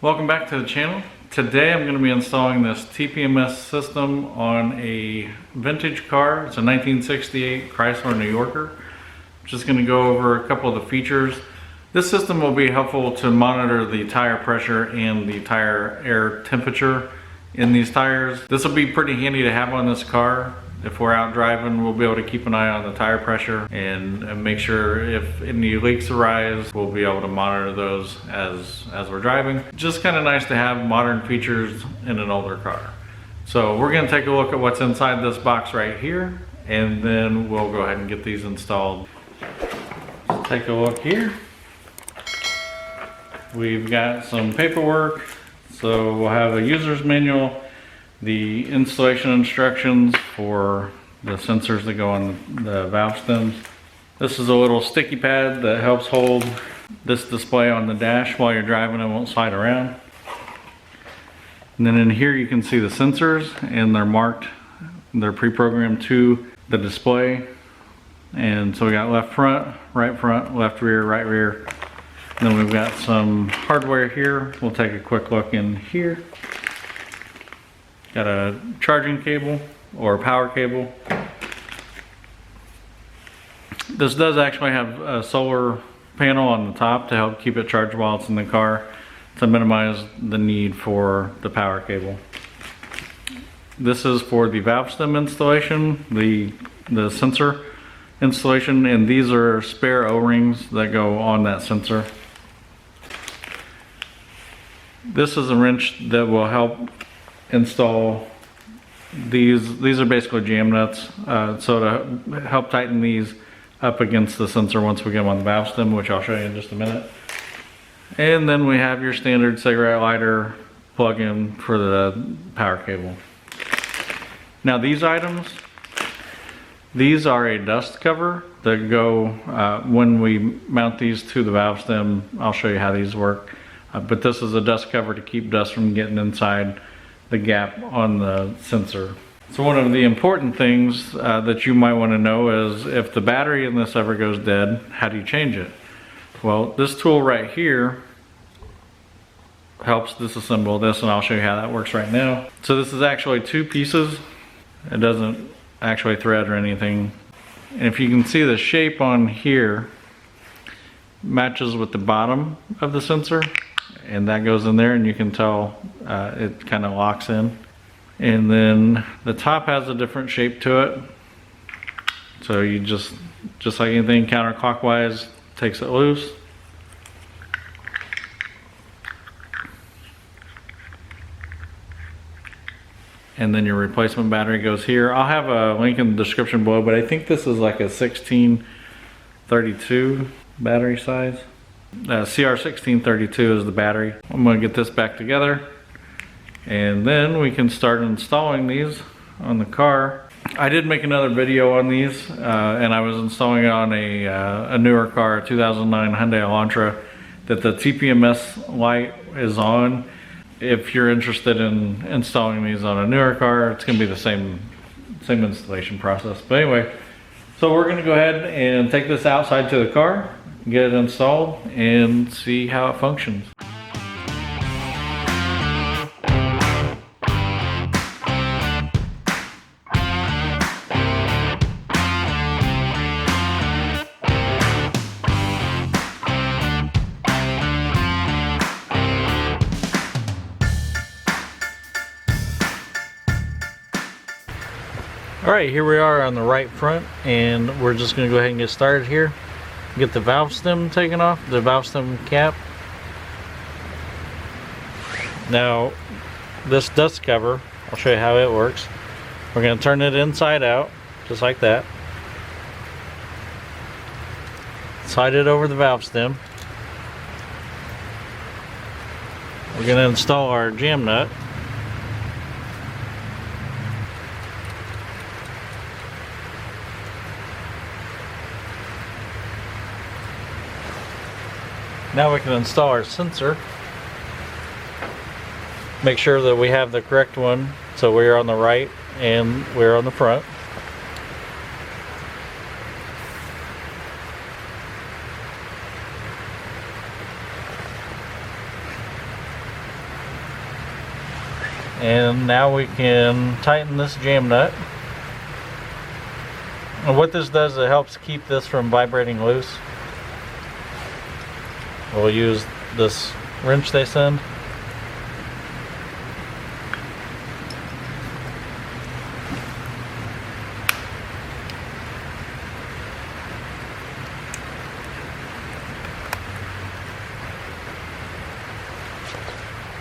Welcome back to the channel. Today I'm going to be installing this TPMS system on a vintage car. It's a 1968 Chrysler New Yorker. I'm just going to go over a couple of the features. This system will be helpful to monitor the tire pressure and the tire air temperature in these tires. This will be pretty handy to have on this car. If we're out driving, we'll be able to keep an eye on the tire pressure and make sure if any leaks arise, we'll be able to monitor those as we're driving. Just kind of nice to have modern features in an older car. So we're going to take a look at what's inside this box right here, and then we'll go ahead and get these installed. Let's take a look here. We've got some paperwork. So we'll have a user's manual, the installation instructions for the sensors that go on the valve stems. This is a little sticky pad that helps hold this display on the dash while you're driving. It won't slide around. And then in here you can see the sensors, and they're marked, they're pre-programmed to the display. And so we got left front, left rear, right rear. And then we've got some hardware here. We'll take a quick look in here. Got a charging cable or power cable. This does actually have a solar panel on the top to help keep it charged while it's in the car to minimize the need for the power cable. This is for the valve stem installation, the sensor installation, and these are spare O-rings that go on that sensor. This is a wrench that will help install these are basically jam nuts, so to help tighten these up against the sensor once we get them on the valve stem, which I'll show you in just a minute. And then we have your standard cigarette lighter plug-in for the power cable. Now these items, these are a dust cover that go when we mount these to the valve stem. I'll show you how these work, but this is a dust cover to keep dust from getting inside the gap on the sensor. So one of the important things that you might want to know is if the battery in this ever goes dead, how do you change it? Well, this tool right here helps disassemble this, and I'll show you how that works right now. So this is actually two pieces. It doesn't actually thread or anything. And if you can see, the shape on here matches with the bottom of the sensor, and that goes in there, and you can tell it kind of locks in. And then the top has a different shape to it, so you just like anything counterclockwise, takes it loose. And then your replacement battery goes here. I'll have a link in the description below, but I think this is like a 1632 battery size. CR1632 is the battery. I'm going to get this back together, and then we can start installing these on the car. I did make another video on these, and I was installing it on a newer car, a 2009 Hyundai Elantra, that the TPMS light is on. If you're interested in installing these on a newer car, it's going to be the same installation process. But anyway, so we're going to go ahead and take this outside to the car, get it installed, and see how it functions. Alright, here we are on the right front, and we're just going to go ahead and get started here. Get the valve stem taken off, the valve stem cap. Now this dust cover, I'll show you how it works. We're going to turn it inside out, just like that. Slide it over the valve stem. We're going to install our jam nut. Now we can install our sensor. Make sure that we have the correct one, so we're on the right and we're on the front. And now we can tighten this jam nut. And what this does, it helps keep this from vibrating loose. We'll use this wrench they send.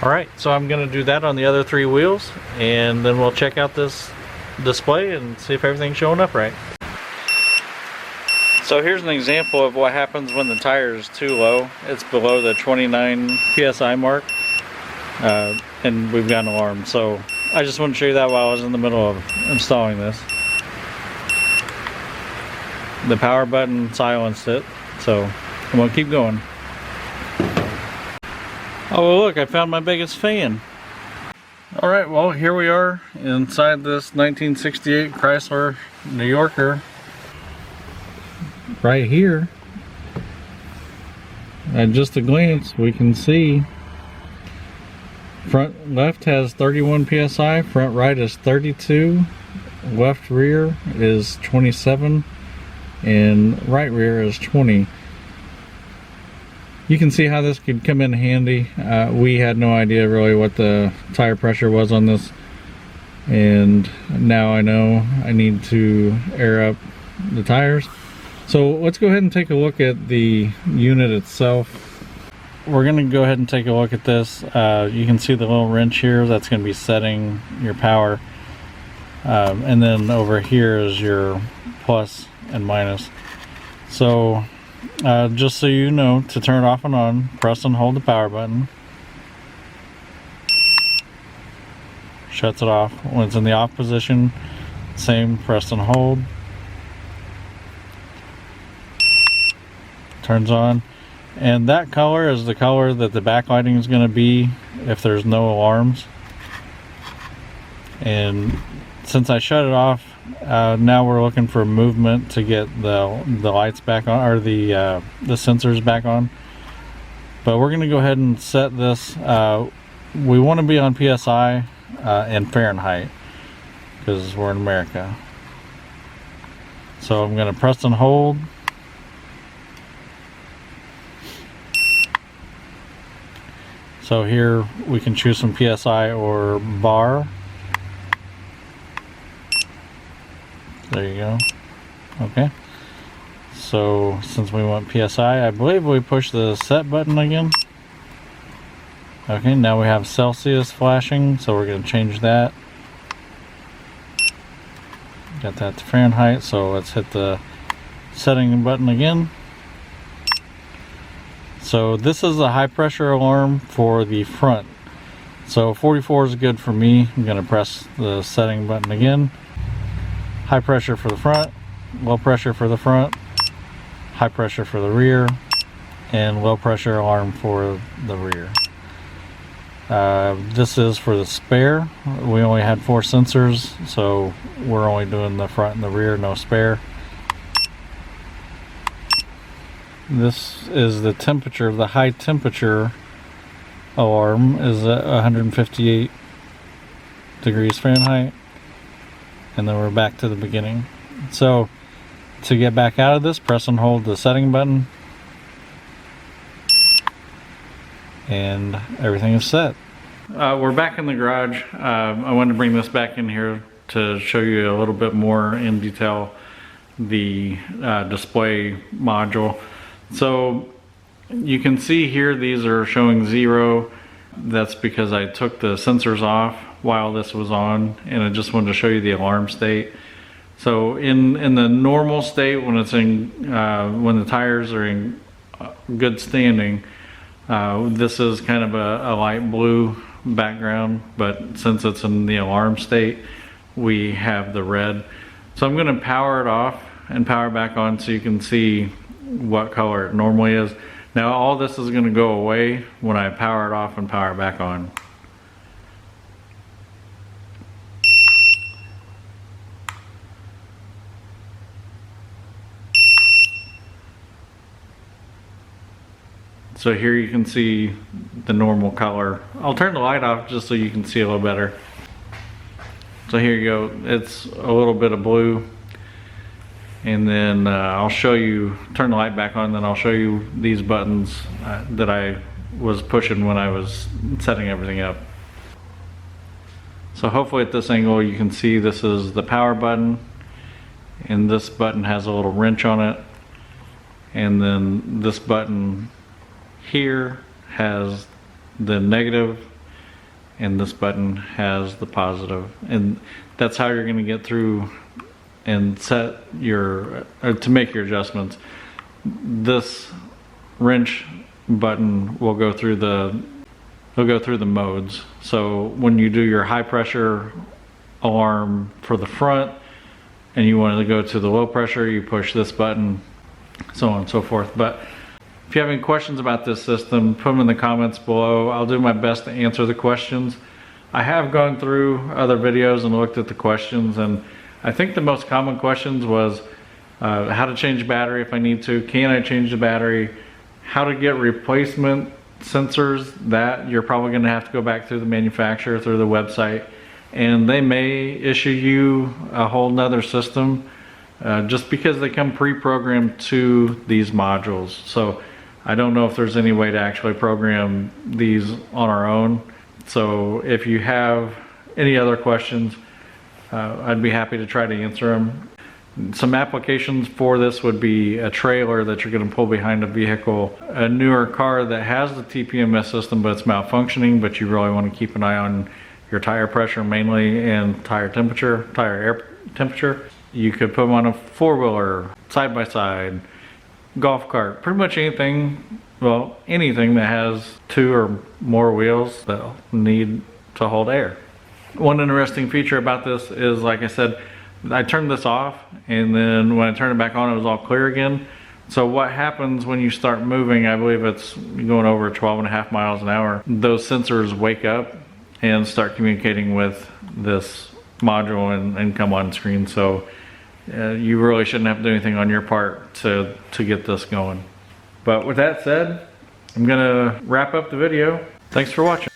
Alright, so I'm going to do that on the other 3 wheels, and then we'll check out this display and see if everything's showing up right. So here's an example of what happens when the tire is too low. It's below the 29 PSI mark, and we've got an alarm. So I just want to show you that while I was in the middle of installing this. The power button silenced it, so I'm going to keep going. Oh look, I found my biggest fan. Alright, well here we are inside this 1968 Chrysler New Yorker. Right here, at just a glance, we can see front left has 31 PSI, front right is 32, left rear is 27, and right rear is 20. You can see how this could come in handy. We had no idea really what the tire pressure was on this, and now I know I need to air up the tires. So let's go ahead and take a look at the unit itself. We're going to go ahead and take a look at this. You can see the little wrench here, that's going to be setting your power. And then over here is your plus and minus. So just so you know, to turn it off and on, press and hold the power button. Shuts it off. When it's in the off position, same, press and hold. Turns on. And that color is the color that the backlighting is going to be if there's no alarms. And since I shut it off, now we're looking for movement to get the lights back on, or the sensors back on. But we're going to go ahead and set this. We want to be on PSI and Fahrenheit because we're in America. So I'm going to press and hold. So here we can choose some PSI or bar. There you go. Okay. So since we want PSI, I believe we push the set button again. Okay, now we have Celsius flashing, so we're going to change that. Got that to Fahrenheit, so let's hit the setting button again. So this is a high pressure alarm for the front. So 44 is good for me. I'm going to press the setting button again. High pressure for the front, low pressure for the front, high pressure for the rear, and low pressure alarm for the rear. This is for the spare. We only had 4 sensors, so we're only doing the front and the rear, no spare. This is the temperature. The high temperature alarm is at 158 degrees Fahrenheit. And then we're back to the beginning. So to get back out of this, press and hold the setting button. And everything is set. We're back in the garage. I wanted to bring this back in here to show you a little bit more in detail the display module. So you can see here these are showing 0. That's because I took the sensors off while this was on, and I just wanted to show you the alarm state. So in the normal state, when it's in when the tires are in good standing, this is kind of a light blue background, but since it's in the alarm state, we have the red. So I'm going to power it off and power back on so you can see what color it normally is. Now all this is going to go away when I power it off and power it back on. So here you can see the normal color. I'll turn the light off just so you can see a little better. So here you go, it's a little bit of blue. And then I'll show you, turn the light back on, then I'll show you these buttons that I was pushing when I was setting everything up. So hopefully at this angle you can see this is the power button, and this button has a little wrench on it, and then this button here has the negative, and this button has the positive, and that's how you're going to get through and set your to make your adjustments. This wrench button will go through the modes. So when you do your high pressure alarm for the front and you want to go to the low pressure, you push this button, so on and so forth. But if you have any questions about this system, put them in the comments below. I'll do my best to answer the questions. I have gone through other videos and looked at the questions, and I think the most common questions was how to change battery if I need to, can I change the battery, how to get replacement sensors. That you're probably going to have to go back through the manufacturer, through the website, and they may issue you a whole nother system just because they come pre-programmed to these modules. So I don't know if there's any way to actually program these on our own. So if you have any other questions, I'd be happy to try to answer them. Some applications for this would be a trailer that you're going to pull behind a vehicle, a newer car that has the TPMS system but it's malfunctioning, but you really want to keep an eye on your tire pressure mainly and tire air temperature. You could put them on a four-wheeler, side-by-side, golf cart, pretty much anything, well, anything that has two or more wheels that need to hold air. One interesting feature about this is, like I said, I turned this off, and then when I turned it back on, it was all clear again. So what happens when you start moving, I believe it's going over 12.5 miles an hour, those sensors wake up and start communicating with this module and come on screen. So you really shouldn't have to do anything on your part to get this going. But with that said, I'm gonna wrap up the video. Thanks for watching.